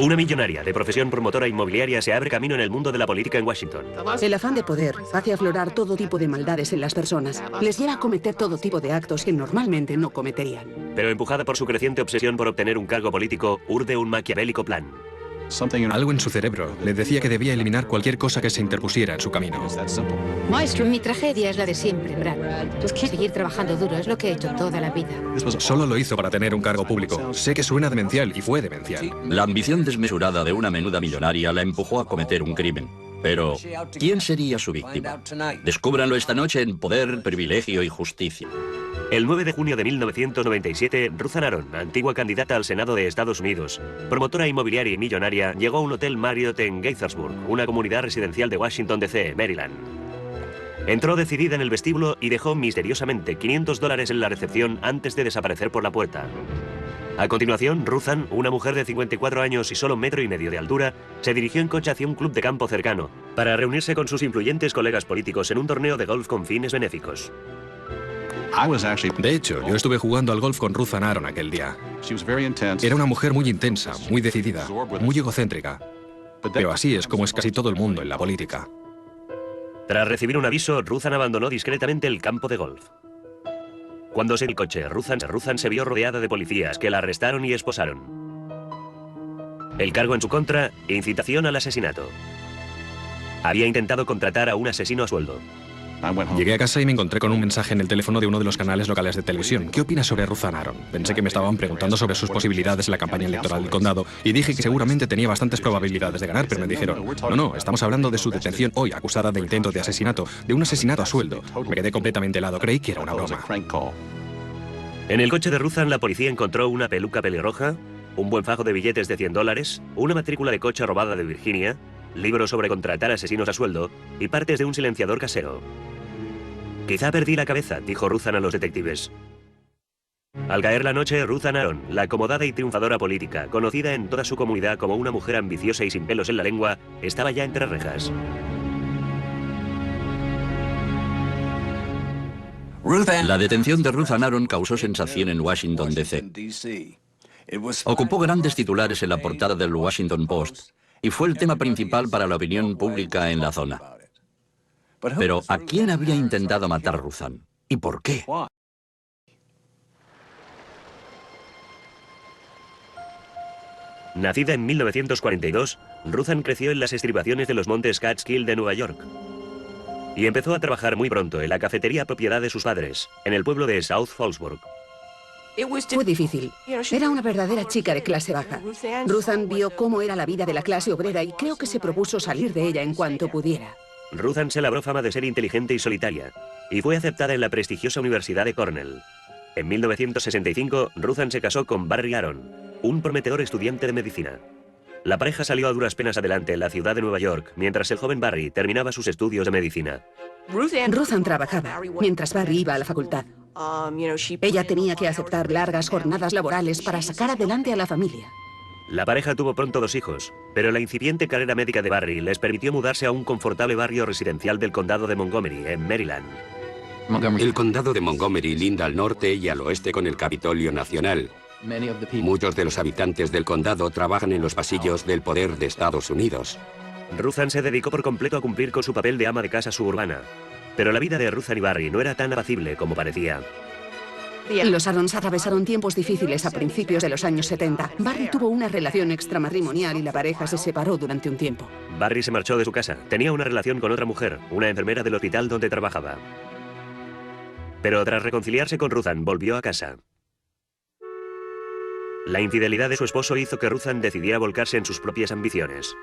Una millonaria de profesión promotora inmobiliaria se abre camino en el mundo de la política en Washington. El afán de poder hace aflorar todo tipo de maldades en las personas. Les lleva a cometer todo tipo de actos que normalmente no cometerían. Pero empujada por su creciente obsesión por obtener un cargo político, urde un maquiavélico plan. Algo en su cerebro le decía que debía eliminar cualquier cosa que se interpusiera en su camino. Mi tragedia es la de siempre, Brad. Seguir trabajando duro es lo que he hecho toda la vida. Solo lo hizo para tener un cargo público. Sé que suena demencial y fue demencial. La ambición desmesurada de una menuda millonaria la empujó a cometer un crimen. Pero, ¿quién sería su víctima? Descúbranlo esta noche en Poder, Privilegio y Justicia. El 9 de junio de 1997, Ruth Ann Aron, antigua candidata al Senado de Estados Unidos, promotora inmobiliaria y millonaria, llegó a un hotel Marriott en Gaithersburg, una comunidad residencial de Washington, D.C., Maryland. Entró decidida en el vestíbulo y dejó misteriosamente $500 en la recepción antes de desaparecer por la puerta. A continuación, Ruth Ann, una mujer de 54 años y solo 1,5 metros de altura, se dirigió en coche hacia un club de campo cercano para reunirse con sus influyentes colegas políticos en un torneo de golf con fines benéficos. De hecho, yo estuve jugando al golf con Ruth Ann Aron aquel día. Era una mujer muy intensa, muy decidida, muy egocéntrica. Pero así es como es casi todo el mundo en la política. Tras recibir un aviso, Ruth Ann abandonó discretamente el campo de golf. Cuando se dio el coche, Ruth Ann se vio rodeada de policías que la arrestaron y esposaron. El cargo en su contra, incitación al asesinato. Había intentado contratar a un asesino a sueldo. Llegué a casa y me encontré con un mensaje en el teléfono de uno de los canales locales de televisión. ¿Qué opinas sobre Ruth Ann Aron? Pensé que me estaban preguntando sobre sus posibilidades en la campaña electoral del condado y dije que seguramente tenía bastantes probabilidades de ganar, pero me dijeron, no, estamos hablando de su detención hoy, acusada de intento de asesinato, de un asesinato a sueldo. Me quedé completamente helado, creí que era una broma. En el coche de Ruth Ann, la policía encontró una peluca pelirroja, un buen fajo de billetes de $100, una matrícula de coche robada de Virginia, libros sobre contratar asesinos a sueldo y partes de un silenciador casero. Quizá perdí la cabeza, dijo Ruth Ann a los detectives. Al caer la noche, Ruth Ann Aron, la acomodada y triunfadora política, conocida en toda su comunidad como una mujer ambiciosa y sin pelos en la lengua, estaba ya entre rejas. La detención de Ruth Ann Aron causó sensación en Washington, D.C. Ocupó grandes titulares en la portada del Washington Post y fue el tema principal para la opinión pública en la zona. Pero, ¿a quién había intentado matar Ruth Ann? ¿Y por qué? Nacida en 1942, Ruth Ann creció en las estribaciones de los montes Catskill de Nueva York. Y empezó a trabajar muy pronto en la cafetería propiedad de sus padres, en el pueblo de South Fallsburg. Fue difícil. Era una verdadera chica de clase baja. Ruth Ann vio cómo era la vida de la clase obrera y creo que se propuso salir de ella en cuanto pudiera. Ruth Ann se labró fama de ser inteligente y solitaria, y fue aceptada en la prestigiosa Universidad de Cornell. En 1965, Ruth Ann se casó con Barry Aron, un prometedor estudiante de medicina. La pareja salió a duras penas adelante en la ciudad de Nueva York, mientras el joven Barry terminaba sus estudios de medicina. Ruth Ann trabajaba, mientras Barry iba a la facultad. Ella tenía que aceptar largas jornadas laborales para sacar adelante a la familia. La pareja tuvo pronto 2 hijos, pero la incipiente carrera médica de Barry les permitió mudarse a un confortable barrio residencial del condado de Montgomery, en Maryland. El condado de Montgomery linda al norte y al oeste con el Capitolio Nacional. Muchos de los habitantes del condado trabajan en los pasillos del poder de Estados Unidos. Ruth Ann se dedicó por completo a cumplir con su papel de ama de casa suburbana, pero la vida de Ruth Ann y Barry no era tan apacible como parecía. Los Arons atravesaron tiempos difíciles a principios de los años 70. Barry tuvo una relación extramatrimonial y la pareja se separó durante un tiempo. Barry se marchó de su casa. Tenía una relación con otra mujer, una enfermera del hospital donde trabajaba. Pero tras reconciliarse con Ruth Ann, volvió a casa. La infidelidad de su esposo hizo que Ruth Ann decidiera volcarse en sus propias ambiciones.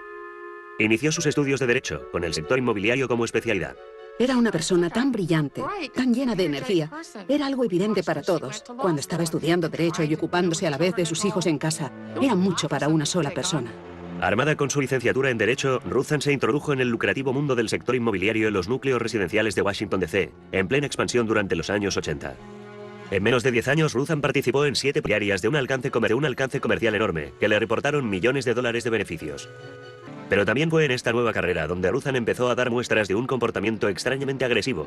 Inició sus estudios de Derecho, con el sector inmobiliario como especialidad. Era una persona tan brillante, tan llena de energía. Era algo evidente para todos. Cuando estaba estudiando Derecho y ocupándose a la vez de sus hijos en casa, era mucho para una sola persona. Armada con su licenciatura en Derecho, Ruth Ann se introdujo en el lucrativo mundo del sector inmobiliario en los núcleos residenciales de Washington, D.C., en plena expansión durante los años 80. En menos de 10 años, Ruth Ann participó en 7 áreas de un alcance comercial enorme, que le reportaron millones de dólares de beneficios. Pero también fue en esta nueva carrera donde Ruth Ann empezó a dar muestras de un comportamiento extrañamente agresivo,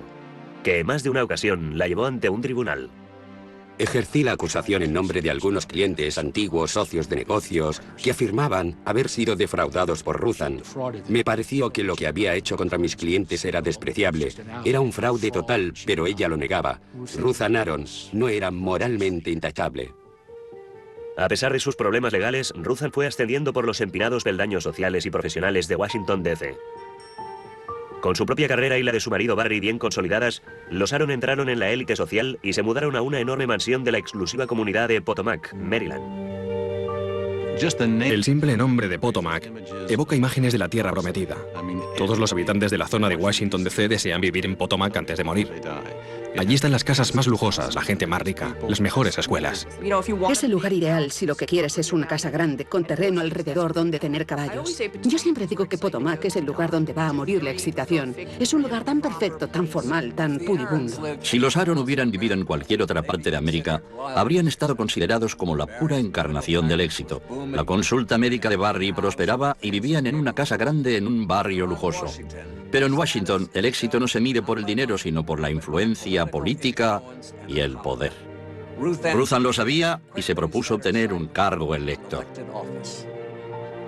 que en más de una ocasión la llevó ante un tribunal. Ejercí la acusación en nombre de algunos clientes antiguos, socios de negocios, que afirmaban haber sido defraudados por Ruthann. Me pareció que lo que había hecho contra mis clientes era despreciable. Era un fraude total, pero ella lo negaba. Ruthann Aaron no era moralmente intachable. A pesar de sus problemas legales, Ruthann fue ascendiendo por los empinados peldaños sociales y profesionales de Washington, D.C. Con su propia carrera y la de su marido Barry bien consolidadas, los Aaron entraron en la élite social y se mudaron a una enorme mansión de la exclusiva comunidad de Potomac, Maryland. El simple nombre de Potomac evoca imágenes de la tierra prometida. Todos los habitantes de la zona de Washington, D.C. desean vivir en Potomac antes de morir. Allí están las casas más lujosas, la gente más rica, las mejores escuelas. Es el lugar ideal si lo que quieres es una casa grande, con terreno alrededor donde tener caballos. Yo siempre digo que Potomac es el lugar donde va a morir la excitación. Es un lugar tan perfecto, tan formal, tan pudibundo. Si los Aaron hubieran vivido en cualquier otra parte de América, habrían estado considerados como la pura encarnación del éxito. La consulta médica de Barry prosperaba y vivían en una casa grande en un barrio lujoso. Pero en Washington, el éxito no se mide por el dinero, sino por la influencia política y el poder. Ruthann lo sabía y se propuso obtener un cargo electo.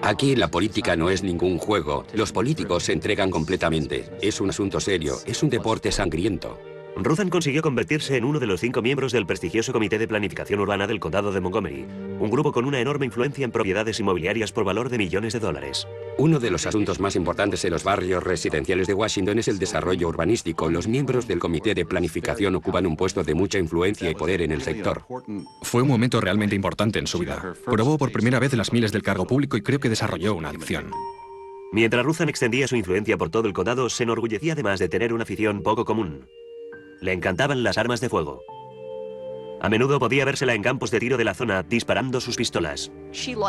Aquí la política no es ningún juego. Los políticos se entregan completamente. Es un asunto serio, es un deporte sangriento. Ruthann consiguió convertirse en uno de los 5 miembros del prestigioso Comité de Planificación Urbana del Condado de Montgomery, un grupo con una enorme influencia en propiedades inmobiliarias por valor de millones de dólares. Uno de los asuntos más importantes en los barrios residenciales de Washington es el desarrollo urbanístico. Los miembros del Comité de Planificación ocupan un puesto de mucha influencia y poder en el sector. Fue un momento realmente importante en su vida. Probó por primera vez las miles del cargo público y creo que desarrolló una adicción. Mientras Ruthann extendía su influencia por todo el condado, se enorgullecía además de tener una afición poco común. Le encantaban las armas de fuego. A menudo podía vérsela en campos de tiro de la zona disparando sus pistolas.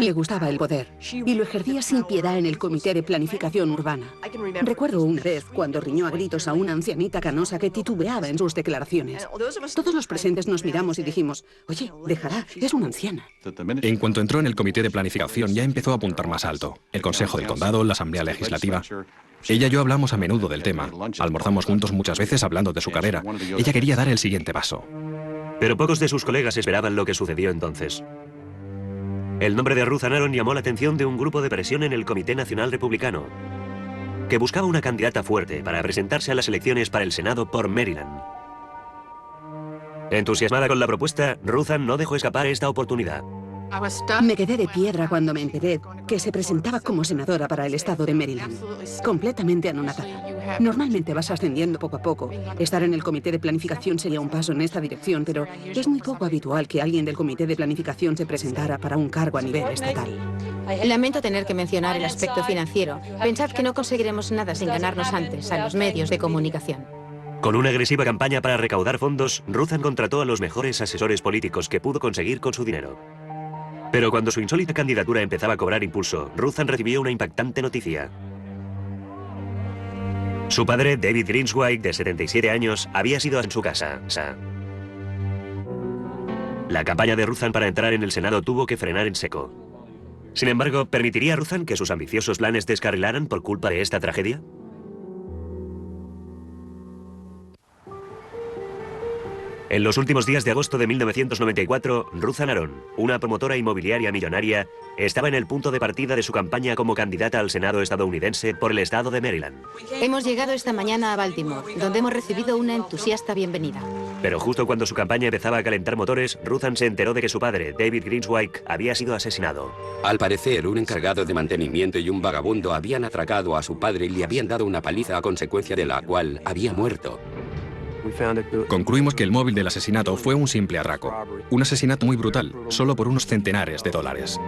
Le gustaba el poder y lo ejercía sin piedad en el Comité de Planificación Urbana. Recuerdo una vez cuando riñó a gritos a una ancianita canosa que titubeaba en sus declaraciones. Todos los presentes nos miramos y dijimos, oye, déjala, es una anciana. En cuanto entró en el Comité de Planificación ya empezó a apuntar más alto. El Consejo del Condado, la Asamblea Legislativa. Ella y yo hablamos a menudo del tema. Almorzamos juntos muchas veces hablando de su carrera. Ella quería dar el siguiente paso. Pero pocos de sus colegas esperaban lo que sucedió entonces. El nombre de Ruthann Aaron llamó la atención de un grupo de presión en el Comité Nacional Republicano, que buscaba una candidata fuerte para presentarse a las elecciones para el Senado por Maryland. Entusiasmada con la propuesta, Ruthann no dejó escapar esta oportunidad. Me quedé de piedra cuando me enteré que se presentaba como senadora para el estado de Maryland. Completamente anonadada. Normalmente vas ascendiendo poco a poco. Estar en el Comité de Planificación sería un paso en esta dirección, pero es muy poco habitual que alguien del Comité de Planificación se presentara para un cargo a nivel estatal. Lamento tener que mencionar el aspecto financiero. Pensad que no conseguiremos nada sin ganarnos antes a los medios de comunicación. Con una agresiva campaña para recaudar fondos, Ruthann contrató a los mejores asesores políticos que pudo conseguir con su dinero. Pero cuando su insólita candidatura empezaba a cobrar impulso, Ruthann recibió una impactante noticia. Su padre, David Greenswag, de 77 años, había sido en su casa. La campaña de Ruthann para entrar en el Senado tuvo que frenar en seco. Sin embargo, ¿permitiría Ruthann que sus ambiciosos planes descarrilaran por culpa de esta tragedia? En los últimos días de agosto de 1994, Ruthann Aaron, una promotora inmobiliaria millonaria, estaba en el punto de partida de su campaña como candidata al Senado estadounidense por el estado de Maryland. Hemos llegado esta mañana a Baltimore, donde hemos recibido una entusiasta bienvenida. Pero justo cuando su campaña empezaba a calentar motores, Ruthann se enteró de que su padre, David Greenswag, había sido asesinado. Al parecer, un encargado de mantenimiento y un vagabundo habían atracado a su padre y le habían dado una paliza a consecuencia de la cual había muerto. Concluimos que el móvil del asesinato fue un simple atraco. Un asesinato muy brutal, solo por unos centenares de dólares.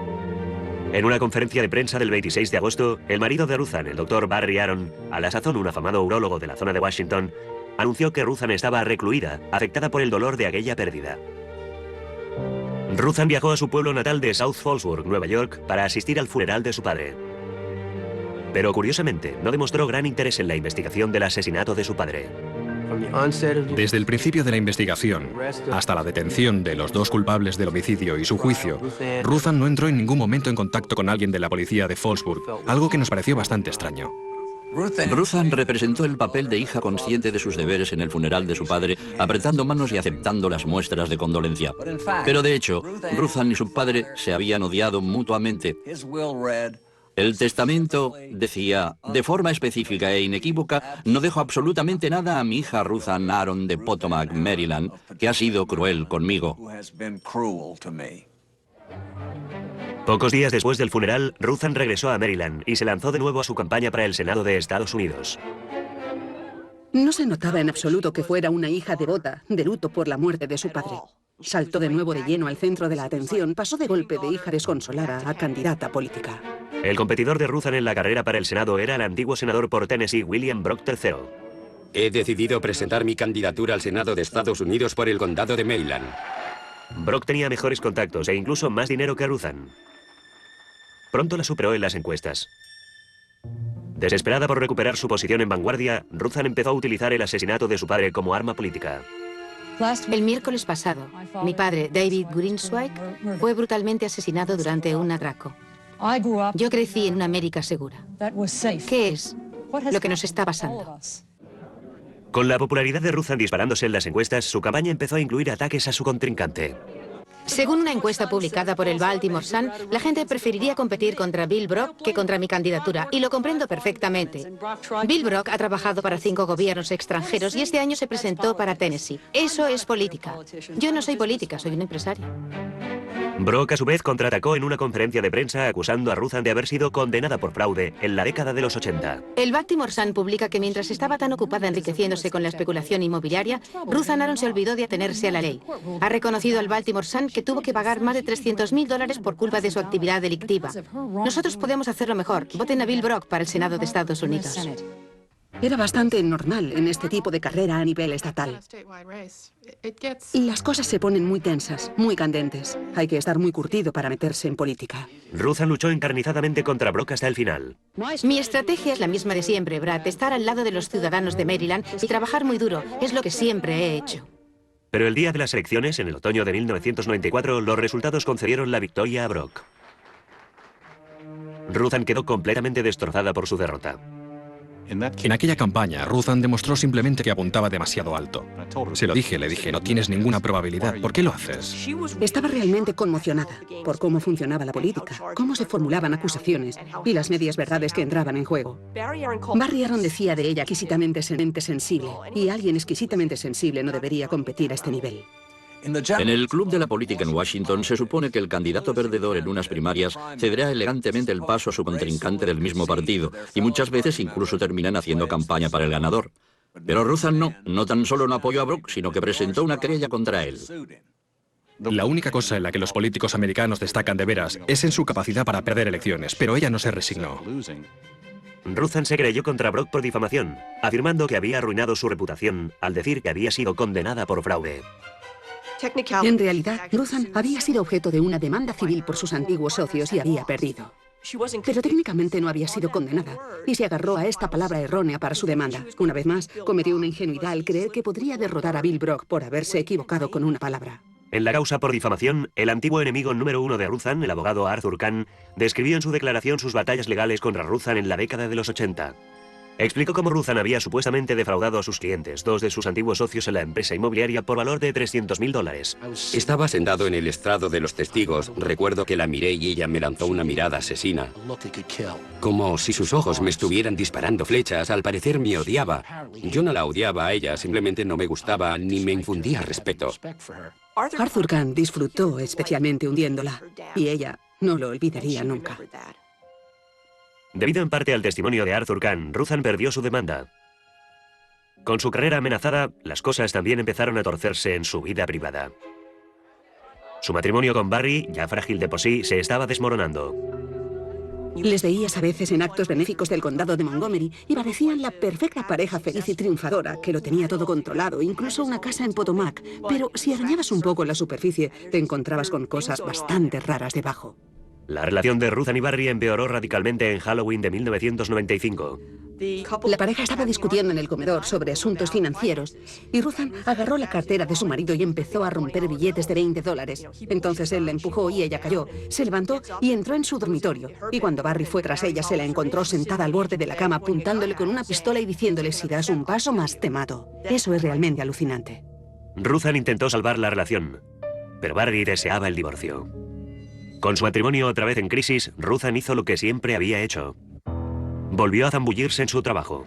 En una conferencia de prensa del 26 de agosto, el marido de Ruthann, el doctor Barry Aaron, a la sazón un afamado urólogo de la zona de Washington, anunció que Ruthann estaba recluida, afectada por el dolor de aquella pérdida. Ruthann viajó a su pueblo natal de South Fallsburg, Nueva York, para asistir al funeral de su padre. Pero curiosamente, no demostró gran interés en la investigación del asesinato de su padre. Desde el principio de la investigación hasta la detención de los 2 culpables del homicidio y su juicio, Ruthann no entró en ningún momento en contacto con alguien de la policía de Fallsburg, algo que nos pareció bastante extraño. Ruthann representó el papel de hija consciente de sus deberes en el funeral de su padre, apretando manos y aceptando las muestras de condolencia. Pero de hecho, Ruthann y su padre se habían odiado mutuamente. El testamento decía, de forma específica e inequívoca, no dejo absolutamente nada a mi hija Ruthann Aron de Potomac, Maryland, que ha sido cruel conmigo. Pocos días después del funeral, Ruthann regresó a Maryland y se lanzó de nuevo a su campaña para el Senado de Estados Unidos. No se notaba en absoluto que fuera una hija devota, de luto por la muerte de su padre. Saltó de nuevo de lleno al centro de la atención, pasó de golpe de hija desconsolada a candidata política. El competidor de Ruthann en la carrera para el Senado era el antiguo senador por Tennessee, William Brock III. He decidido presentar mi candidatura al Senado de Estados Unidos por el condado de Maryland. Brock tenía mejores contactos e incluso más dinero que Ruthann. Pronto la superó en las encuestas. Desesperada por recuperar su posición en vanguardia, Ruthann empezó a utilizar el asesinato de su padre como arma política. El miércoles pasado, mi padre, David Greenswag, fue brutalmente asesinado durante un atraco. Yo crecí en una América segura. ¿Qué es lo que nos está pasando? Con la popularidad de Ruthann disparándose en las encuestas, su campaña empezó a incluir ataques a su contrincante. Según una encuesta publicada por el Baltimore Sun, la gente preferiría competir contra Bill Brock que contra mi candidatura, y lo comprendo perfectamente. Bill Brock ha trabajado para 5 gobiernos extranjeros y este año se presentó para Tennessee. Eso es política. Yo no soy política, soy un empresario. Brock, a su vez, contraatacó en una conferencia de prensa acusando a Ruthann de haber sido condenada por fraude en la década de los 80. El Baltimore Sun publica que mientras estaba tan ocupada enriqueciéndose con la especulación inmobiliaria, Ruthann Aron se olvidó de atenerse a la ley. Ha reconocido al Baltimore Sun que tuvo que pagar más de $300.000 por culpa de su actividad delictiva. Nosotros podemos hacerlo mejor. Voten a Bill Brock para el Senado de Estados Unidos. Era bastante normal en este tipo de carrera a nivel estatal. Las cosas se ponen muy tensas, muy candentes. Hay que estar muy curtido para meterse en política. Ruthann luchó encarnizadamente contra Brock hasta el final. Mi estrategia es la misma de siempre, Brad. Estar al lado de los ciudadanos de Maryland y trabajar muy duro. Es lo que siempre he hecho. Pero el día de las elecciones, en el otoño de 1994, los resultados concedieron la victoria a Brock. Ruthann quedó completamente destrozada por su derrota. En aquella campaña, Ruthann demostró simplemente que apuntaba demasiado alto. Se lo dije, le dije, no tienes ninguna probabilidad, ¿por qué lo haces? Estaba realmente conmocionada por cómo funcionaba la política, cómo se formulaban acusaciones y las medias verdades que entraban en juego. Barry Aron decía de ella exquisitamente sensible, y alguien exquisitamente sensible no debería competir a este nivel. En el club de la política en Washington se supone que el candidato perdedor en unas primarias cederá elegantemente el paso a su contrincante del mismo partido y muchas veces incluso terminan haciendo campaña para el ganador. Pero Ruthann no tan solo no apoyó a Brock, sino que presentó una querella contra él. La única cosa en la que los políticos americanos destacan de veras es en su capacidad para perder elecciones, pero ella no se resignó. Ruthann se creyó contra Brock por difamación, afirmando que había arruinado su reputación al decir que había sido condenada por fraude. En realidad, Ruthann había sido objeto de una demanda civil por sus antiguos socios y había perdido. Pero técnicamente no había sido condenada y se agarró a esta palabra errónea para su demanda. Una vez más, cometió una ingenuidad al creer que podría derrotar a Bill Brock por haberse equivocado con una palabra. En la causa por difamación, el antiguo enemigo número 1 de Ruthann, el abogado Arthur Kahn, describió en su declaración sus batallas legales contra Ruthann en la década de los 80. Explicó cómo Ruthann había supuestamente defraudado a sus clientes, 2 de sus antiguos socios en la empresa inmobiliaria, por valor de $300.000. Estaba sentado en el estrado de los testigos. Recuerdo que la miré y ella me lanzó una mirada asesina. Como si sus ojos me estuvieran disparando flechas. Al parecer me odiaba. Yo no la odiaba a ella, simplemente no me gustaba ni me infundía respeto. Arthur Kahn disfrutó especialmente hundiéndola y ella no lo olvidaría nunca. Debido en parte al testimonio de Arthur Kahn, Ruthann perdió su demanda. Con su carrera amenazada, las cosas también empezaron a torcerse en su vida privada. Su matrimonio con Barry, ya frágil de por sí, se estaba desmoronando. Les veías a veces en actos benéficos del condado de Montgomery y parecían la perfecta pareja feliz y triunfadora, que lo tenía todo controlado, incluso una casa en Potomac. Pero si arañabas un poco la superficie, te encontrabas con cosas bastante raras debajo. La relación de Ruthan y Barry empeoró radicalmente en Halloween de 1995. La pareja estaba discutiendo en el comedor sobre asuntos financieros y Ruthan agarró la cartera de su marido y empezó a romper billetes de $20. Entonces él la empujó y ella cayó, se levantó y entró en su dormitorio. Y cuando Barry fue tras ella, se la encontró sentada al borde de la cama apuntándole con una pistola y diciéndole: si das un paso más te mato. Eso es realmente alucinante. Ruthan intentó salvar la relación, pero Barry deseaba el divorcio. Con su matrimonio otra vez en crisis, Ruthan hizo lo que siempre había hecho. Volvió a zambullirse en su trabajo.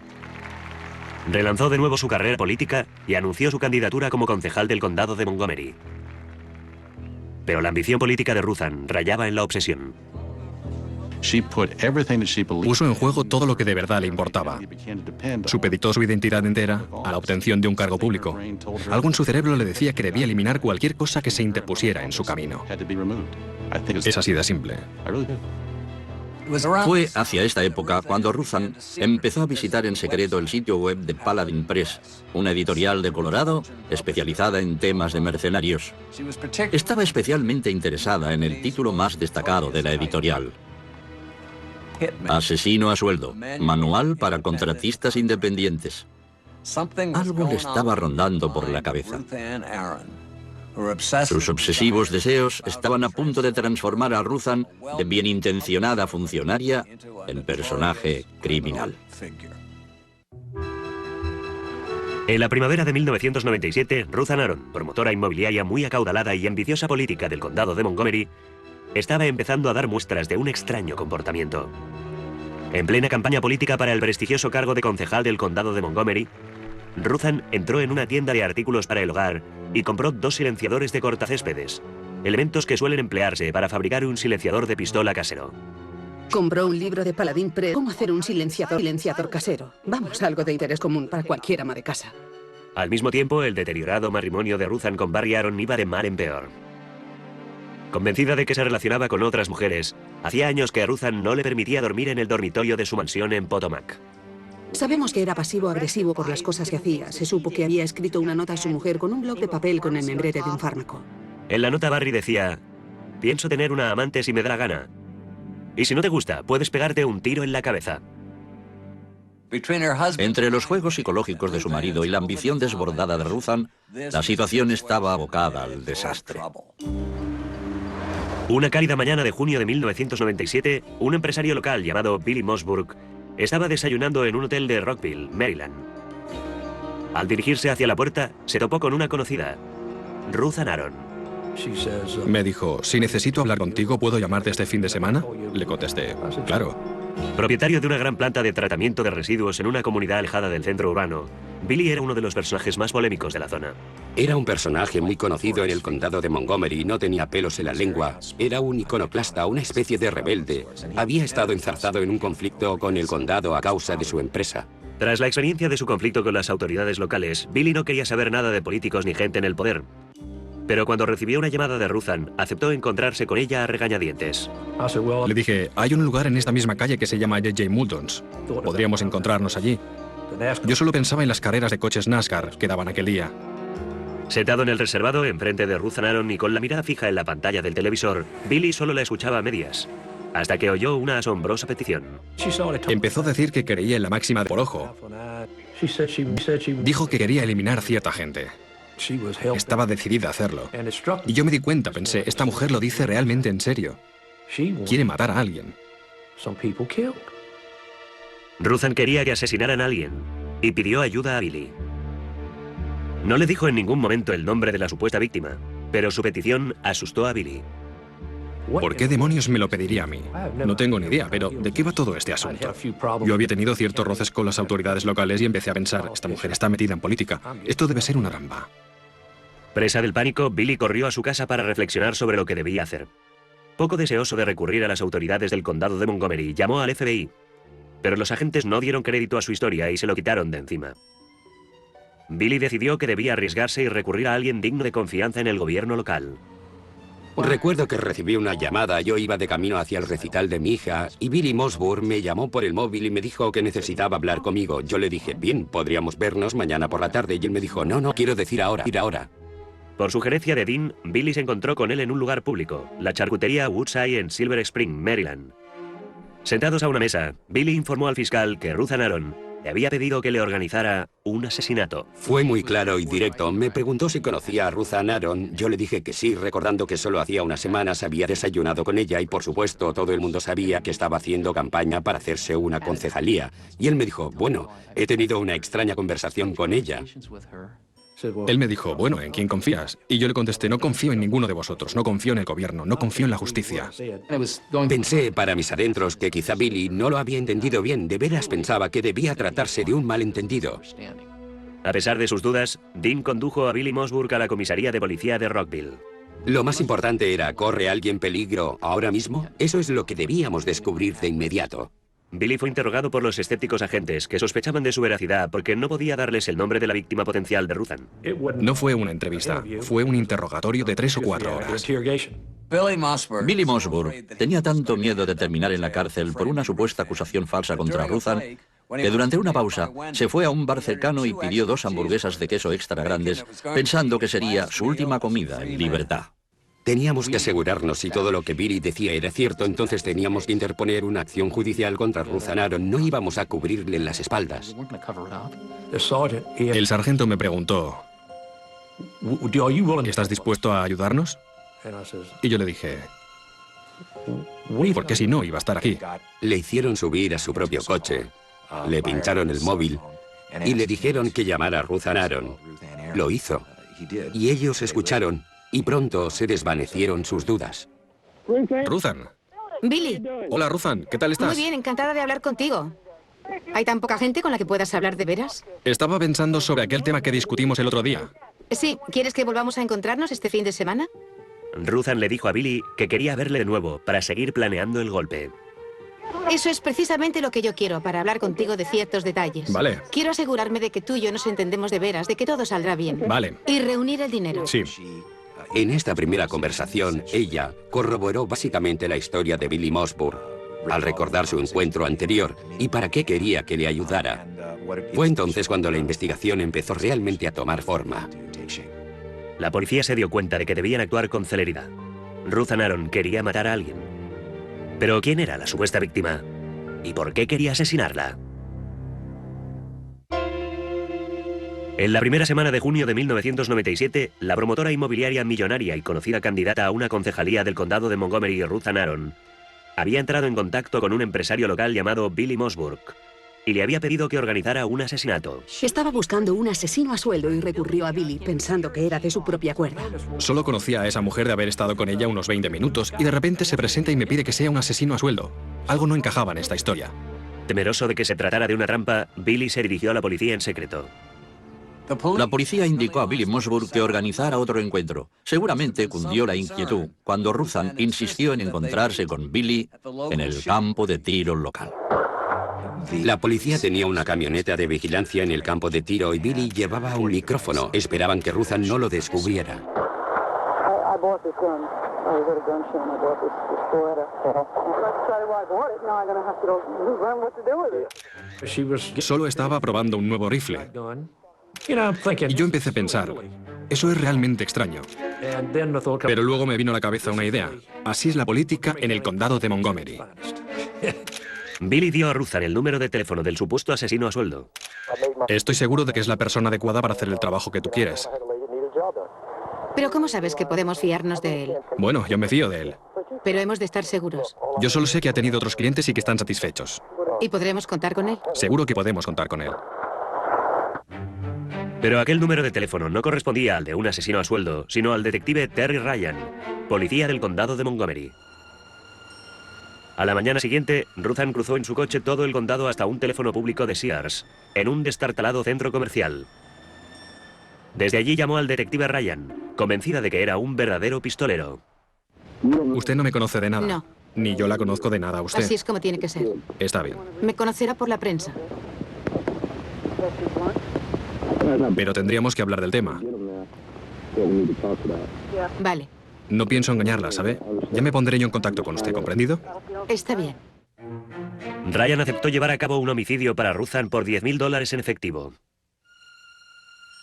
Relanzó de nuevo su carrera política y anunció su candidatura como concejal del condado de Montgomery. Pero la ambición política de Ruthan rayaba en la obsesión. Puso en juego todo lo que de verdad le importaba. Supeditó su identidad entera a la obtención de un cargo público. Algo en su cerebro le decía que debía eliminar cualquier cosa que se interpusiera en su camino. Es así de simple. Fue hacia esta época cuando Ruthan empezó a visitar en secreto el sitio web de Paladin Press, una editorial de Colorado especializada en temas de mercenarios. Estaba especialmente interesada en el título más destacado de la editorial: Asesino a sueldo, manual para contratistas independientes. Algo le estaba rondando por la cabeza. Sus obsesivos deseos estaban a punto de transformar a Ruthan, de bienintencionada funcionaria, en personaje criminal. En la primavera de 1997, Ruthan Aron, promotora inmobiliaria muy acaudalada y ambiciosa política del condado de Montgomery, estaba empezando a dar muestras de un extraño comportamiento. En plena campaña política para el prestigioso cargo de concejal del condado de Montgomery, Ruthan entró en una tienda de artículos para el hogar y compró 2 silenciadores de cortacéspedes, elementos que suelen emplearse para fabricar un silenciador de pistola casero. Compró un libro de Paladin Press, cómo hacer un silenciador casero. Vamos, algo de interés común para cualquier ama de casa. Al mismo tiempo, el deteriorado matrimonio de Ruthan con Barry Aron iba de mal en peor. Convencida de que se relacionaba con otras mujeres, hacía años que a Ruthan no le permitía dormir en el dormitorio de su mansión en Potomac. Sabemos que era pasivo-agresivo por las cosas que hacía. Se supo que había escrito una nota a su mujer con un bloc de papel con el membrete de un fármaco. En la nota Barry decía: pienso tener una amante si me da la gana. Y si no te gusta, puedes pegarte un tiro en la cabeza. Entre los juegos psicológicos de su marido y la ambición desbordada de Ruthan, la situación estaba abocada al desastre. Una cálida mañana de junio de 1997, un empresario local llamado Billy Mossburg estaba desayunando en un hotel de Rockville, Maryland. Al dirigirse hacia la puerta, se topó con una conocida, Ruthan Aron. Me dijo: si necesito hablar contigo, ¿puedo llamarte este fin de semana? Le contesté: claro. Propietario de una gran planta de tratamiento de residuos en una comunidad alejada del centro urbano, Billy era uno de los personajes más polémicos de la zona. Era un personaje muy conocido en el condado de Montgomery y no tenía pelos en la lengua. Era un iconoclasta, una especie de rebelde. Había estado enzarzado en un conflicto con el condado a causa de su empresa. Tras la experiencia de su conflicto con las autoridades locales, Billy no quería saber nada de políticos ni gente en el poder. Pero cuando recibió una llamada de Ruthan, aceptó encontrarse con ella a regañadientes. Le dije: hay un lugar en esta misma calle que se llama J.J. Moultons. Podríamos encontrarnos allí. Yo solo pensaba en las carreras de coches NASCAR que daban aquel día. Sentado en el reservado, enfrente de Ruthan Aron y con la mirada fija en la pantalla del televisor, Billy solo la escuchaba a medias, hasta que oyó una asombrosa petición. Empezó a decir que creía en la máxima de por ojo. Dijo que quería eliminar cierta gente. Estaba decidida a hacerlo. Y yo me di cuenta, pensé: esta mujer lo dice realmente en serio. Quiere matar a alguien. Ruthan quería que asesinaran a alguien y pidió ayuda a Billy. No le dijo en ningún momento el nombre de la supuesta víctima, pero su petición asustó a Billy. ¿Por qué demonios me lo pediría a mí? No tengo ni idea, pero ¿de qué va todo este asunto? Yo había tenido ciertos roces con las autoridades locales y empecé a pensar: esta mujer está metida en política. Esto debe ser una trampa. Presa del pánico, Billy corrió a su casa para reflexionar sobre lo que debía hacer. Poco deseoso de recurrir a las autoridades del condado de Montgomery, llamó al FBI. Pero los agentes no dieron crédito a su historia y se lo quitaron de encima. Billy decidió que debía arriesgarse y recurrir a alguien digno de confianza en el gobierno local. Recuerdo que recibí una llamada. Yo iba de camino hacia el recital de mi hija y Billy Mossburg me llamó por el móvil y me dijo que necesitaba hablar conmigo. Yo le dije: bien, podríamos vernos mañana por la tarde. Y él me dijo: no, quiero decir ahora, ir ahora. Por sugerencia de Dean, Billy se encontró con él en un lugar público, la charcutería Woodside en Silver Spring, Maryland. Sentados a una mesa, Billy informó al fiscal que Ruthann Aron le había pedido que le organizara un asesinato. Fue muy claro y directo. Me preguntó si conocía a Ruthann Aron. Yo le dije que sí, recordando que solo hacía unas semanas había desayunado con ella y, por supuesto, todo el mundo sabía que estaba haciendo campaña para hacerse una concejalía. Y él me dijo, bueno, he tenido una extraña conversación con ella. Él me dijo, bueno, ¿en quién confías? Y yo le contesté, no confío en ninguno de vosotros, no confío en el gobierno, no confío en la justicia. Pensé para mis adentros que quizá Billy no lo había entendido bien. De veras pensaba que debía tratarse de un malentendido. A pesar de sus dudas, Dean condujo a Billy Mossburg a la comisaría de policía de Rockville. Lo más importante era, ¿corre alguien peligro ahora mismo? Eso es lo que debíamos descubrir de inmediato. Billy fue interrogado por los escépticos agentes, que sospechaban de su veracidad porque no podía darles el nombre de la víctima potencial de Ruthann. No fue una entrevista, fue un interrogatorio de 3 o 4 horas. Billy Mossburg tenía tanto miedo de terminar en la cárcel por una supuesta acusación falsa contra Ruthann que durante una pausa se fue a un bar cercano y pidió 2 hamburguesas de queso extra grandes, pensando que sería su última comida en libertad. Teníamos que asegurarnos si todo lo que Billy decía era cierto, entonces teníamos que interponer una acción judicial contra Ruthann Aron. No íbamos a cubrirle las espaldas. El sargento me preguntó, ¿estás dispuesto a ayudarnos? Y yo le dije, porque si no, iba a estar aquí. Le hicieron subir a su propio coche, le pincharon el móvil y le dijeron que llamara a Ruthann Aron. Lo hizo. Y ellos escucharon y pronto se desvanecieron sus dudas. Ruthann. Billy. Hola, Ruthann, ¿qué tal estás? Muy bien, encantada de hablar contigo. ¿Hay tan poca gente con la que puedas hablar de veras? Estaba pensando sobre aquel tema que discutimos el otro día. Sí, ¿quieres que volvamos a encontrarnos este fin de semana? Ruthann le dijo a Billy que quería verle de nuevo para seguir planeando el golpe. Eso es precisamente lo que yo quiero, para hablar contigo de ciertos detalles. Vale. Quiero asegurarme de que tú y yo nos entendemos de veras, de que todo saldrá bien. Vale. Y reunir el dinero. Sí. En esta primera conversación, ella corroboró básicamente la historia de Billy Mossburg, al recordar su encuentro anterior y para qué quería que le ayudara. Fue entonces cuando la investigación empezó realmente a tomar forma. La policía se dio cuenta de que debían actuar con celeridad. Ruthann Aron quería matar a alguien. Pero ¿quién era la supuesta víctima? ¿Y por qué quería asesinarla? En la primera semana de junio de 1997, la promotora inmobiliaria millonaria y conocida candidata a una concejalía del condado de Montgomery, Ruthann Aron, había entrado en contacto con un empresario local llamado Billy Mossburg y le había pedido que organizara un asesinato. Estaba buscando un asesino a sueldo y recurrió a Billy, pensando que era de su propia cuerda. Solo conocía a esa mujer de haber estado con ella unos 20 minutos y de repente se presenta y me pide que sea un asesino a sueldo. Algo no encajaba en esta historia. Temeroso de que se tratara de una trampa, Billy se dirigió a la policía en secreto. La policía indicó a Billy Mossburg que organizara otro encuentro. Seguramente cundió la inquietud cuando Ruthann insistió en encontrarse con Billy en el campo de tiro local. La policía tenía una camioneta de vigilancia en el campo de tiro y Billy llevaba un micrófono. Esperaban que Ruthann no lo descubriera. Solo estaba probando un nuevo rifle. Y yo empecé a pensar, eso es realmente extraño. Pero luego me vino a la cabeza una idea. Así es la política en el condado de Montgomery. Billy dio a Ruthann el número de teléfono del supuesto asesino a sueldo. Estoy seguro de que es la persona adecuada para hacer el trabajo que tú quieres. Pero ¿cómo sabes que podemos fiarnos de él? Bueno, yo me fío de él. Pero hemos de estar seguros. Yo solo sé que ha tenido otros clientes y que están satisfechos. ¿Y podremos contar con él? Seguro que podemos contar con él. Pero aquel número de teléfono no correspondía al de un asesino a sueldo, sino al detective Terry Ryan, policía del condado de Montgomery. A la mañana siguiente, Ruthann cruzó en su coche todo el condado hasta un teléfono público de Sears, en un destartalado centro comercial. Desde allí llamó al detective Ryan, convencida de que era un verdadero pistolero. Usted no me conoce de nada. No. Ni yo la conozco de nada a usted. Así es como tiene que ser. Está bien. Me conocerá por la prensa. Pero tendríamos que hablar del tema. Vale, No pienso engañarla, ¿sabe? Ya me pondré yo en contacto con usted, ¿comprendido? está bien. Ryan aceptó llevar a cabo un homicidio para Ruthann por $10.000 en efectivo.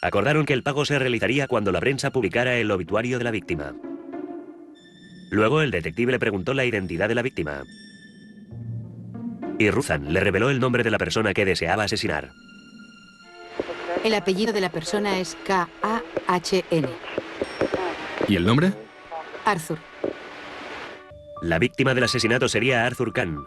Acordaron que el pago se realizaría cuando la prensa publicara el obituario de la víctima. Luego el detective le preguntó la identidad de la víctima. Y Ruthan le reveló el nombre de la persona que deseaba asesinar. El apellido de la persona es K-A-H-N. ¿Y el nombre? Arthur. La víctima del asesinato sería Arthur Kahn,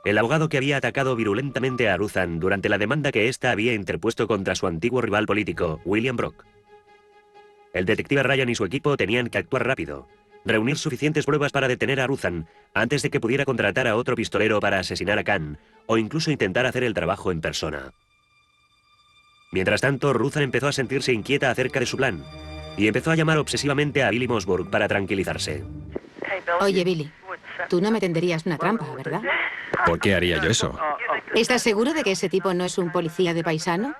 el abogado que había atacado virulentamente a Ruthan durante la demanda que ésta había interpuesto contra su antiguo rival político, William Brock. El detective Ryan y su equipo tenían que actuar rápido, reunir suficientes pruebas para detener a Ruthan antes de que pudiera contratar a otro pistolero para asesinar a Kahn o incluso intentar hacer el trabajo en persona. Mientras tanto, Ruthan empezó a sentirse inquieta acerca de su plan y empezó a llamar obsesivamente a Billy Mossburg para tranquilizarse. Oye, Billy, tú no me tenderías una trampa, ¿verdad? ¿Por qué haría yo eso? ¿Estás seguro de que ese tipo no es un policía de paisano?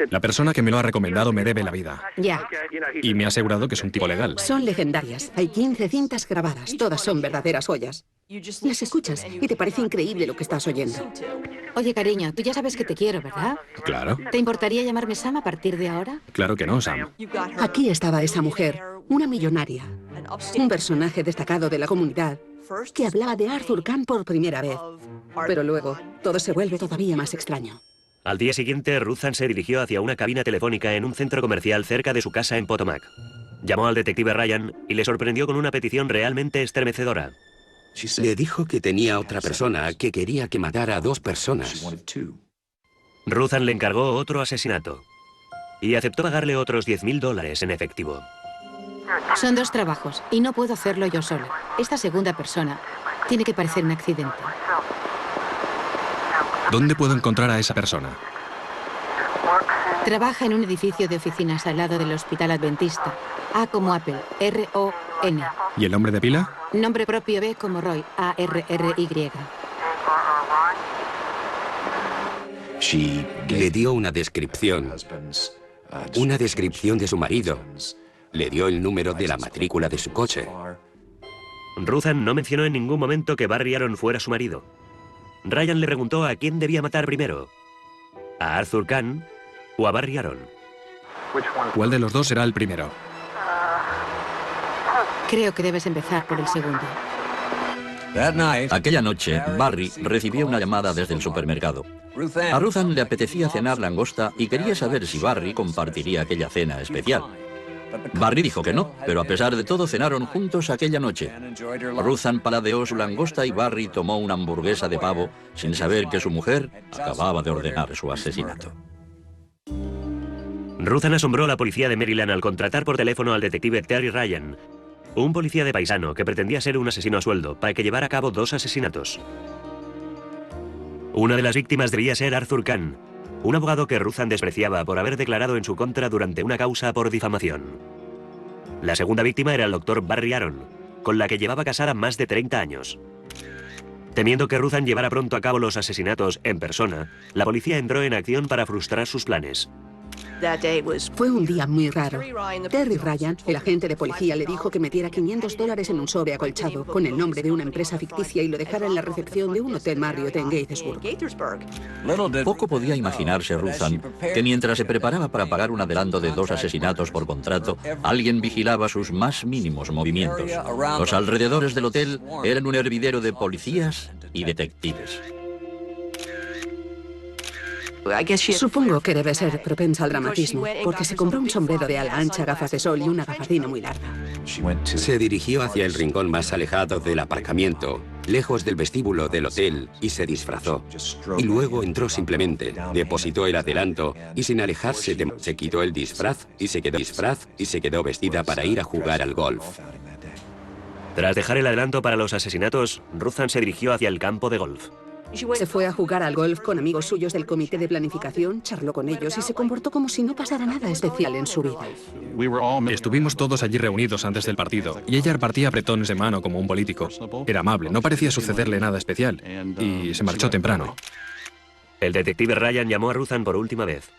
La persona que me lo ha recomendado me debe la vida. Ya. Y me ha asegurado que es un tipo legal. Son legendarias. Hay 15 cintas grabadas. Todas son verdaderas joyas. Las escuchas y te parece increíble lo que estás oyendo. Oye, cariño, tú ya sabes que te quiero, ¿verdad? Claro. ¿Te importaría llamarme Sam a partir de ahora? Claro que no, Sam. Aquí estaba esa mujer, una millonaria, un personaje destacado de la comunidad, que hablaba de Arthur Kahn por primera vez. Pero luego, todo se vuelve todavía más extraño. Al día siguiente, Ruthan se dirigió hacia una cabina telefónica en un centro comercial cerca de su casa en Potomac. Llamó al detective Ryan y le sorprendió con una petición realmente estremecedora. Le dijo que tenía otra persona que quería que matara a 2 personas. Ruthan le encargó otro asesinato y aceptó pagarle otros $10.000 en efectivo. Son 2 trabajos y no puedo hacerlo yo sola. Esta segunda persona tiene que parecer un accidente. ¿Dónde puedo encontrar a esa persona? Trabaja en un edificio de oficinas al lado del Hospital Adventista. A como Apple, R-O-N. ¿Y el nombre de pila? Nombre propio B como Roy, A-R-R-Y. Le dio una descripción de su marido. Le dio el número de la matrícula de su coche. Ruthan no mencionó en ningún momento que Barry Aaron fuera su marido. Ryan le preguntó a quién debía matar primero, a Arthur Kahn o a Barry Aaron. ¿Cuál de los dos será el primero? Creo que debes empezar por el segundo. Aquella noche, Barry recibió una llamada desde el supermercado. A Ruthan le apetecía cenar langosta y quería saber si Barry compartiría aquella cena especial. Barry dijo que no, pero a pesar de todo cenaron juntos aquella noche. Ruthan paladeó su langosta y Barry tomó una hamburguesa de pavo sin saber que su mujer acababa de ordenar su asesinato. Ruthan asombró a la policía de Maryland al contratar por teléfono al detective Terry Ryan, un policía de paisano que pretendía ser un asesino a sueldo para que llevara a cabo 2 asesinatos. Una de las víctimas debía ser Arthur Kahn, un abogado que Ruthan despreciaba por haber declarado en su contra durante una causa por difamación. La segunda víctima era el doctor Barry Aaron, con la que llevaba casada más de 30 años. Temiendo que Ruthan llevara pronto a cabo los asesinatos en persona, la policía entró en acción para frustrar sus planes. Fue un día muy raro. Terry Ryan, el agente de policía, le dijo que metiera $500 en un sobre acolchado con el nombre de una empresa ficticia y lo dejara en la recepción de un hotel Marriott en Gaithersburg. Poco podía imaginarse Ruthan que mientras se preparaba para pagar un adelanto de 2 asesinatos por contrato, alguien vigilaba sus más mínimos movimientos. Los alrededores del hotel eran un hervidero de policías y detectives. Supongo que debe ser propensa al dramatismo, porque se compró un sombrero de ala ancha, gafas de sol y una gabardina muy larga. Se dirigió hacia el rincón más alejado del aparcamiento, lejos del vestíbulo del hotel, y se disfrazó. Y luego entró simplemente, depositó el adelanto y sin alejarse se quitó el disfraz y se quedó vestida para ir a jugar al golf. Tras dejar el adelanto para los asesinatos, Ruthan se dirigió hacia el campo de golf. Se fue a jugar al golf con amigos suyos del comité de planificación, charló con ellos y se comportó como si no pasara nada especial en su vida. Estuvimos todos allí reunidos antes del partido, y ella repartía apretones de mano como un político. Era amable, no parecía sucederle nada especial, y se marchó temprano. El detective Ryan llamó a Ruthan por última vez.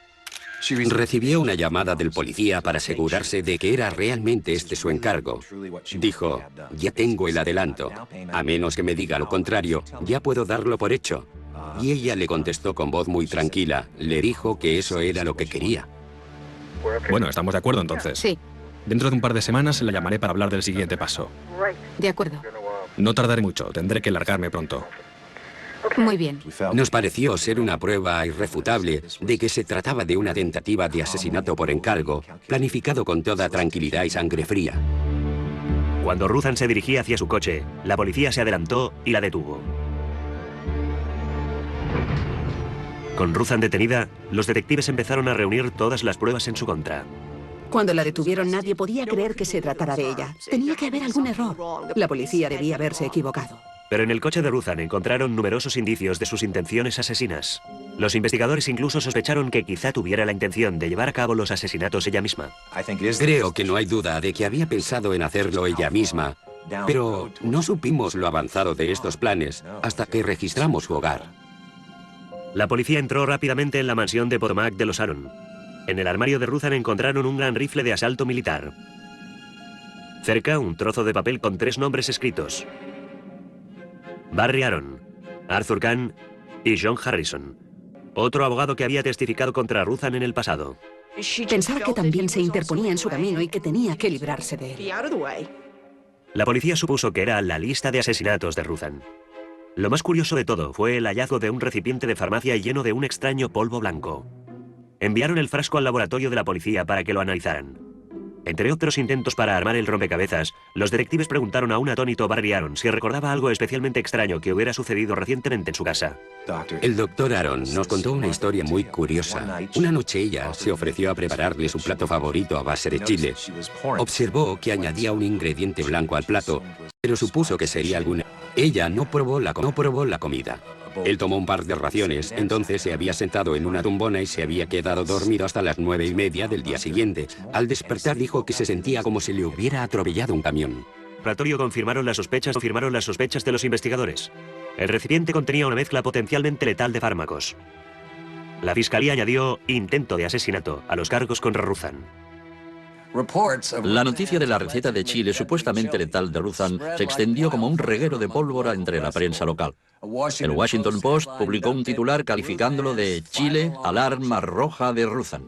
Recibió una llamada del policía para asegurarse de que era realmente este su encargo. Dijo, ya tengo el adelanto. A menos que me diga lo contrario, ya puedo darlo por hecho. Y ella le contestó con voz muy tranquila. Le dijo que eso era lo que quería. Bueno, estamos de acuerdo entonces. Sí, Dentro de un par de semanas la llamaré para hablar del siguiente paso. de acuerdo. No tardaré mucho, tendré que largarme pronto. Muy bien. Nos pareció ser una prueba irrefutable de que se trataba de una tentativa de asesinato por encargo, planificado con toda tranquilidad y sangre fría. Cuando Ruthan se dirigía hacia su coche, la policía se adelantó y la detuvo. Con Ruthan detenida, los detectives empezaron a reunir todas las pruebas en su contra. Cuando la detuvieron, nadie podía creer que se tratara de ella. Tenía que haber algún error. La policía debía haberse equivocado. Pero en el coche de Ruthan encontraron numerosos indicios de sus intenciones asesinas. Los investigadores incluso sospecharon que quizá tuviera la intención de llevar a cabo los asesinatos ella misma. Creo que no hay duda de que había pensado en hacerlo ella misma, pero no supimos lo avanzado de estos planes hasta que registramos su hogar. La policía entró rápidamente en la mansión de Potomac de los Aaron. En el armario de Ruthan encontraron un gran rifle de asalto militar. Cerca, un trozo de papel con 3 nombres escritos: Barry Aaron, Arthur Kahn y John Harrison, otro abogado que había testificado contra Ruthan en el pasado. Pensaba que también se interponía en su camino y que tenía que librarse de él. La policía supuso que era la lista de asesinatos de Ruthan. Lo más curioso de todo fue el hallazgo de un recipiente de farmacia lleno de un extraño polvo blanco. Enviaron el frasco al laboratorio de la policía para que lo analizaran. Entre otros intentos para armar el rompecabezas, los detectives preguntaron a un atónito Barry Aaron si recordaba algo especialmente extraño que hubiera sucedido recientemente en su casa. El doctor Aaron nos contó una historia muy curiosa. Una noche ella se ofreció a prepararle su plato favorito a base de chile. Observó que añadía un ingrediente blanco al plato, pero supuso que sería alguna. Ella no probó la comida. Él tomó un par de raciones, entonces se había sentado en una tumbona y se había quedado dormido hasta las 9:30 del día siguiente. Al despertar dijo que se sentía como si le hubiera atropellado un camión. El laboratorio confirmaron las sospechas de los investigadores. El recipiente contenía una mezcla potencialmente letal de fármacos. La fiscalía añadió intento de asesinato a los cargos contra Ruthan. La noticia de la receta de chile supuestamente letal de Ruthan se extendió como un reguero de pólvora entre la prensa local. El Washington Post publicó un titular calificándolo de Chile, alarma roja de Ruthan.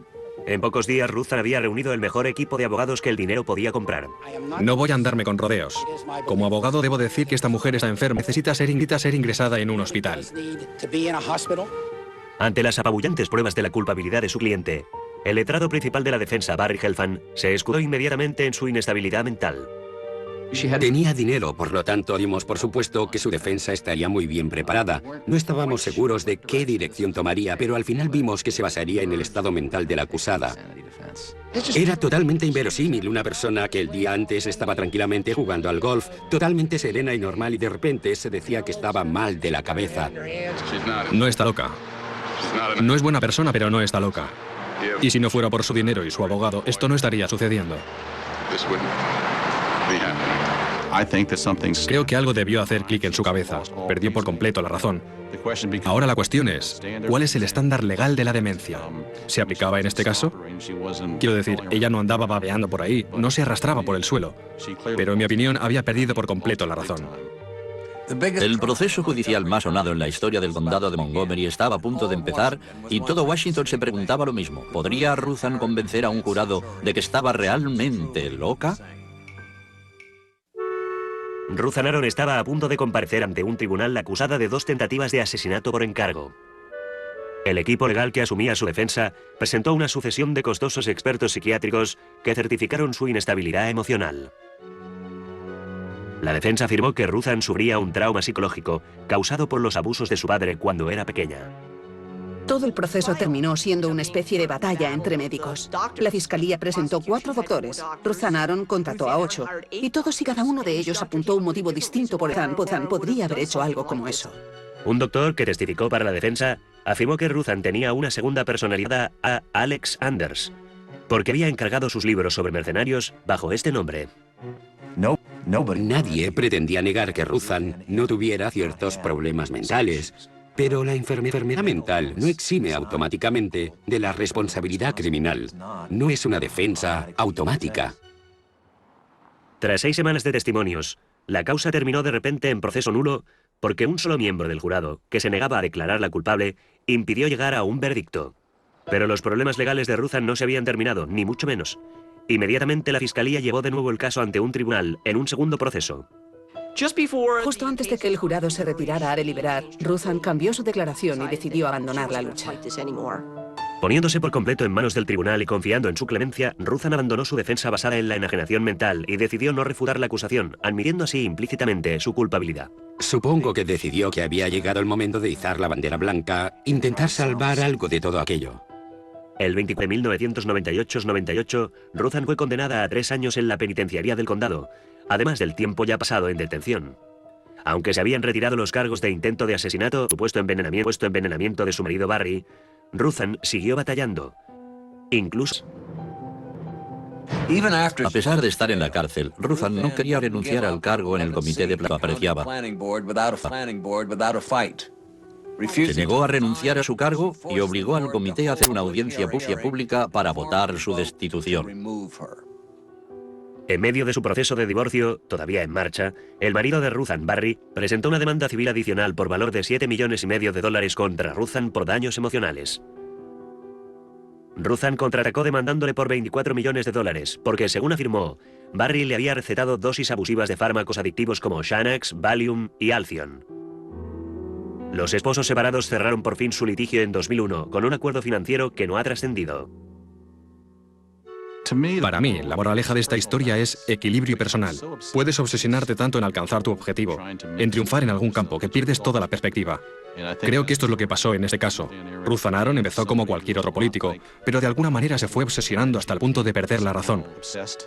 En pocos días, Ruthan había reunido el mejor equipo de abogados que el dinero podía comprar. No voy a andarme con rodeos. Como abogado debo decir que esta mujer está enferma. Necesita ser ingresada en un hospital. Ante las apabullantes pruebas de la culpabilidad de su cliente, el letrado principal de la defensa, Barry Helfand, se escudó inmediatamente en su inestabilidad mental. Tenía dinero, por lo tanto dimos por supuesto que su defensa estaría muy bien preparada. No estábamos seguros de qué dirección tomaría, pero al final vimos que se basaría en el estado mental de la acusada. Era totalmente inverosímil una persona que el día antes estaba tranquilamente jugando al golf, totalmente serena y normal, y de repente se decía que estaba mal de la cabeza. No está loca. No es buena persona, pero no está loca. Y si no fuera por su dinero y su abogado, esto no estaría sucediendo. Creo que algo debió hacer clic en su cabeza. Perdió por completo la razón. Ahora la cuestión es, ¿cuál es el estándar legal de la demencia? ¿Se aplicaba en este caso? Quiero decir, ella no andaba babeando por ahí, no se arrastraba por el suelo. Pero en mi opinión había perdido por completo la razón. El proceso judicial más sonado en la historia del condado de Montgomery estaba a punto de empezar y todo Washington se preguntaba lo mismo. ¿Podría Ruthan convencer a un jurado de que estaba realmente loca? Ruthan Aaron estaba a punto de comparecer ante un tribunal acusada de 2 tentativas de asesinato por encargo. El equipo legal que asumía su defensa presentó una sucesión de costosos expertos psiquiátricos que certificaron su inestabilidad emocional. La defensa afirmó que Ruthan sufría un trauma psicológico causado por los abusos de su padre cuando era pequeña. Todo el proceso terminó siendo una especie de batalla entre médicos. La fiscalía presentó 4 doctores. Ruthan Aaron contrató a 8. Y todos y cada uno de ellos apuntó un motivo distinto por el que Ruthan podría haber hecho algo como eso. Un doctor que testificó para la defensa afirmó que Ruthan tenía una segunda personalidad a Alex Anders, porque había encargado sus libros sobre mercenarios bajo este nombre. Nadie pretendía negar que Ruthan no tuviera ciertos problemas mentales, pero la enfermedad mental no exime automáticamente de la responsabilidad criminal. No es una defensa automática. Tras 6 semanas de testimonios, la causa terminó de repente en proceso nulo porque un solo miembro del jurado, que se negaba a declararla culpable, impidió llegar a un veredicto. Pero los problemas legales de Ruthann no se habían terminado, ni mucho menos. Inmediatamente la fiscalía llevó de nuevo el caso ante un tribunal, en un segundo proceso. Justo antes de que el jurado se retirara a deliberar, Ruthann cambió su declaración y decidió abandonar la lucha. Poniéndose por completo en manos del tribunal y confiando en su clemencia, Ruthann abandonó su defensa basada en la enajenación mental y decidió no refutar la acusación, admitiendo así implícitamente su culpabilidad. Supongo que decidió que había llegado el momento de izar la bandera blanca, intentar salvar algo de todo aquello. El 20 de 1998, Ruthann fue condenada a 3 años en la penitenciaría del condado, además del tiempo ya pasado en detención. Aunque se habían retirado los cargos de intento de asesinato, supuesto envenenamiento de su marido Barry, Ruthann siguió batallando. Incluso... A pesar de estar en la cárcel, Ruthann no quería renunciar al cargo en el comité de planificación. Apreciaba. Se negó a renunciar a su cargo y obligó al comité a hacer una audiencia pública para votar su destitución. En medio de su proceso de divorcio, todavía en marcha, el marido de Ruthann, Barry, presentó una demanda civil adicional por valor de $7,5 millones contra Ruthann por daños emocionales. Ruthann contraatacó demandándole por $24 millones, porque, según afirmó, Barry le había recetado dosis abusivas de fármacos adictivos como Xanax, Valium y Alcion. Los esposos separados cerraron por fin su litigio en 2001 con un acuerdo financiero que no ha trascendido. Para mí, la moraleja de esta historia es equilibrio personal. Puedes obsesionarte tanto en alcanzar tu objetivo, en triunfar en algún campo, que pierdes toda la perspectiva. Creo que esto es lo que pasó en este caso. Ruthann Aron empezó como cualquier otro político, pero de alguna manera se fue obsesionando hasta el punto de perder la razón.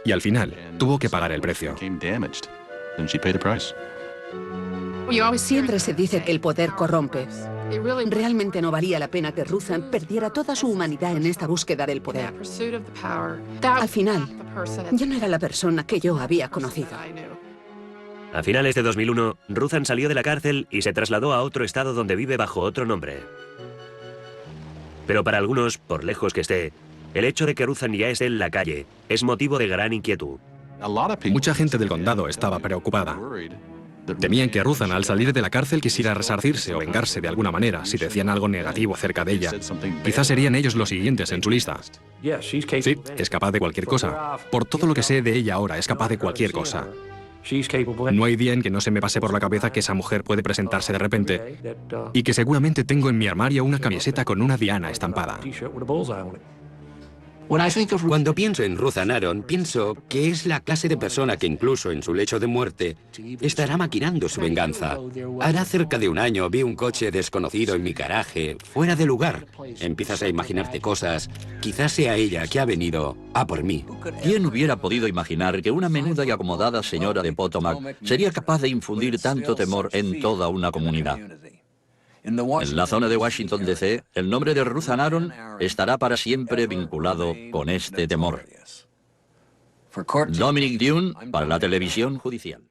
Y al final, tuvo que pagar el precio. Siempre se dice que el poder corrompe. Realmente no valía la pena que Ruthann perdiera toda su humanidad en esta búsqueda del poder. Al final, ya no era la persona que yo había conocido. A finales de 2001, Ruthann salió de la cárcel y se trasladó a otro estado donde vive bajo otro nombre. Pero para algunos, por lejos que esté, el hecho de que Ruthann ya esté en la calle es motivo de gran inquietud. Mucha gente del condado estaba preocupada. Temían que Ruthann, al salir de la cárcel, quisiera resarcirse o vengarse de alguna manera si decían algo negativo acerca de ella. Quizás serían ellos los siguientes en su lista. Sí, es capaz de cualquier cosa. Por todo lo que sé de ella ahora, es capaz de cualquier cosa. No hay día en que no se me pase por la cabeza que esa mujer puede presentarse de repente y que seguramente tengo en mi armario una camiseta con una diana estampada. Cuando pienso en Ruthann Aron, pienso que es la clase de persona que incluso en su lecho de muerte estará maquinando su venganza. Hará cerca de un año vi un coche desconocido en mi garaje, fuera de lugar. Empiezas a imaginarte cosas. Quizás sea ella que ha venido a por mí. ¿Quién hubiera podido imaginar que una menuda y acomodada señora de Potomac sería capaz de infundir tanto temor en toda una comunidad? En la zona de Washington, D.C., el nombre de Ruthann Aron estará para siempre vinculado con este temor. Dominic Dunne, para la televisión judicial.